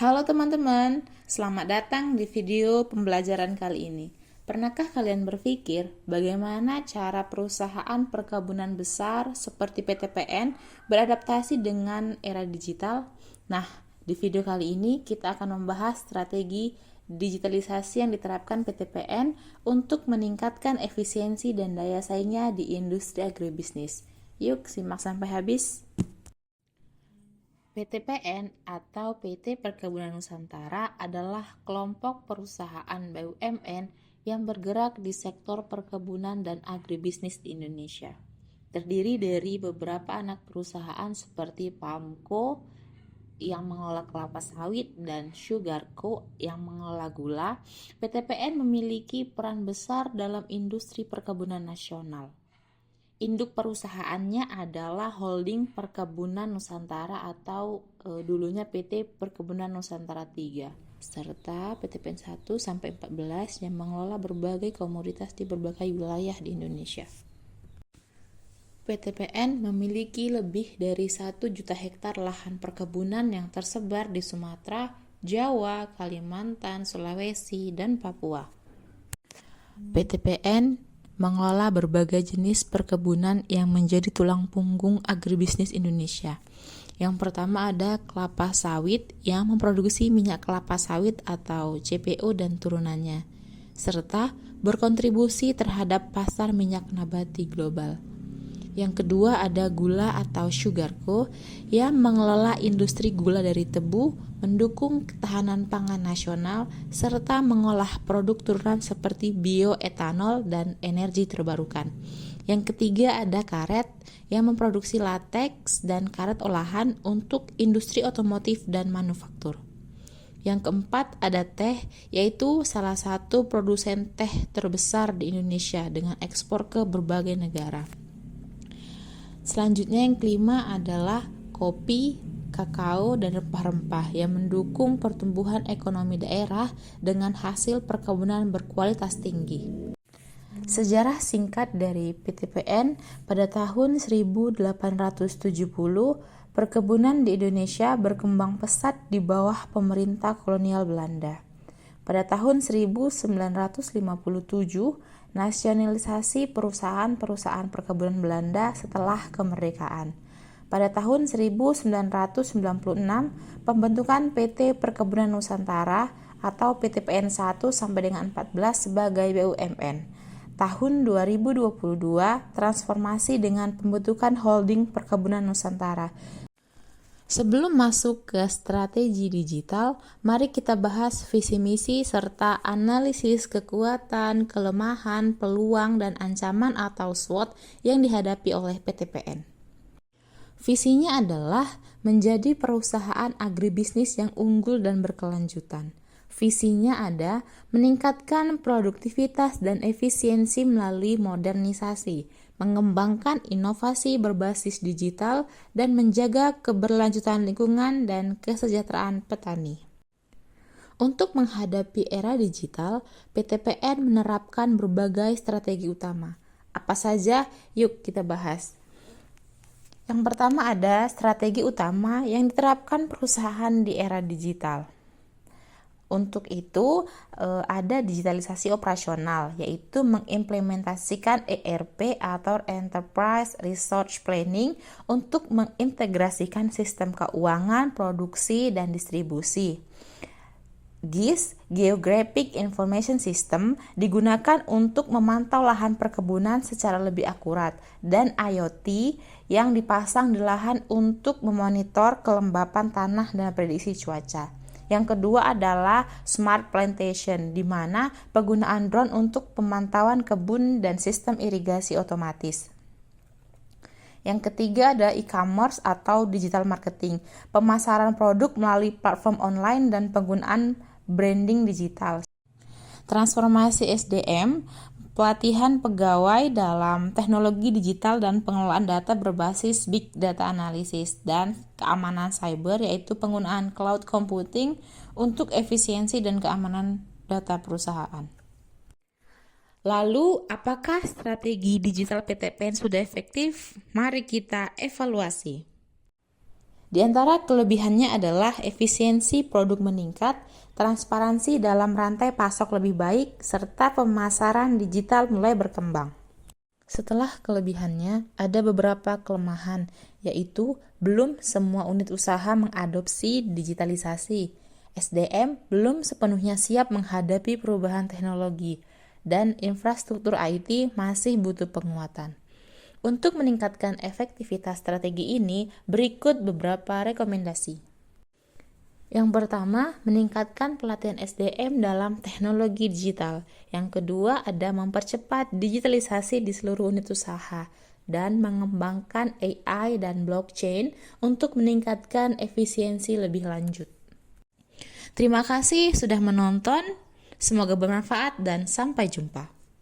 Halo teman-teman, selamat datang di video pembelajaran kali ini. Pernahkah kalian berpikir bagaimana cara perusahaan perkebunan besar seperti PT PN beradaptasi dengan era digital? Nah, di video kali ini kita akan membahas strategi digitalisasi yang diterapkan PT PN untuk meningkatkan efisiensi dan daya saingnya di industri agribisnis. Yuk, simak sampai habis. PT PN atau PT Perkebunan Nusantara adalah kelompok perusahaan BUMN yang bergerak di sektor perkebunan dan agribisnis di Indonesia. Terdiri dari beberapa anak perusahaan seperti Palmco yang mengelola kelapa sawit dan Sugarco yang mengelola gula. PT PN memiliki peran besar dalam industri perkebunan nasional. Induk perusahaannya adalah Holding Perkebunan Nusantara atau dulunya PT Perkebunan Nusantara 3 serta PT PN 1 sampai 14 yang mengelola berbagai komoditas di berbagai wilayah di Indonesia. PT PN memiliki lebih dari 1 juta hektar lahan perkebunan yang tersebar di Sumatera, Jawa, Kalimantan, Sulawesi, dan Papua. PT PN mengelola berbagai jenis perkebunan yang menjadi tulang punggung agribisnis Indonesia. Yang pertama ada kelapa sawit yang memproduksi minyak kelapa sawit atau CPO dan turunannya, serta berkontribusi terhadap pasar minyak nabati global. Yang kedua ada gula atau Sugarco yang mengelola industri gula dari tebu, mendukung ketahanan pangan nasional, serta mengolah produk turunan seperti bioetanol dan energi terbarukan. Yang ketiga ada karet yang memproduksi lateks dan karet olahan untuk industri otomotif dan manufaktur. Yang keempat ada teh, yaitu salah satu produsen teh terbesar di Indonesia dengan ekspor ke berbagai negara. Selanjutnya yang kelima adalah kopi, kakao, dan rempah-rempah yang mendukung pertumbuhan ekonomi daerah dengan hasil perkebunan berkualitas tinggi. Sejarah singkat dari PT PN, pada tahun 1870, perkebunan di Indonesia berkembang pesat di bawah pemerintah kolonial Belanda. Pada tahun 1957, nasionalisasi perusahaan-perusahaan perkebunan Belanda setelah kemerdekaan. Pada tahun 1996, pembentukan PT Perkebunan Nusantara atau PT PN 1 sampai dengan 14 sebagai BUMN. Tahun 2022, transformasi dengan pembentukan Holding Perkebunan Nusantara. Sebelum masuk ke strategi digital, mari kita bahas visi misi serta analisis kekuatan, kelemahan, peluang, dan ancaman atau SWOT yang dihadapi oleh PT PN. Visinya adalah menjadi perusahaan agribisnis yang unggul dan berkelanjutan. Visinya ada meningkatkan produktivitas dan efisiensi melalui modernisasi, mengembangkan inovasi berbasis digital, dan menjaga keberlanjutan lingkungan dan kesejahteraan petani. Untuk menghadapi era digital, PT PN menerapkan berbagai strategi utama. Apa saja? Yuk kita bahas. Yang pertama ada strategi utama yang diterapkan perusahaan di era digital. Untuk itu ada digitalisasi operasional, yaitu mengimplementasikan ERP atau Enterprise Resource Planning untuk mengintegrasikan sistem keuangan, produksi, dan distribusi. GIS, Geographic Information System, digunakan untuk memantau lahan perkebunan secara lebih akurat, dan IoT yang dipasang di lahan untuk memonitor kelembapan tanah dan prediksi cuaca. Yang kedua adalah Smart Plantation, di mana penggunaan drone untuk pemantauan kebun dan sistem irigasi otomatis. Yang ketiga ada e-commerce atau digital marketing, pemasaran produk melalui platform online dan penggunaan branding digital. Transformasi SDM, pelatihan pegawai dalam teknologi digital dan pengelolaan data berbasis big data analysis, dan keamanan cyber, yaitu penggunaan cloud computing untuk efisiensi dan keamanan data perusahaan. Lalu, apakah strategi digital PT PN sudah efektif? Mari kita evaluasi. Di antara kelebihannya adalah efisiensi produk meningkat, transparansi dalam rantai pasok lebih baik, serta pemasaran digital mulai berkembang. Setelah kelebihannya, ada beberapa kelemahan, yaitu belum semua unit usaha mengadopsi digitalisasi, SDM belum sepenuhnya siap menghadapi perubahan teknologi, dan infrastruktur IT masih butuh penguatan. Untuk meningkatkan efektivitas strategi ini, berikut beberapa rekomendasi. Yang pertama, meningkatkan pelatihan SDM dalam teknologi digital. Yang kedua, ada mempercepat digitalisasi di seluruh unit usaha dan mengembangkan AI dan blockchain untuk meningkatkan efisiensi lebih lanjut. Terima kasih sudah menonton. Semoga bermanfaat dan sampai jumpa.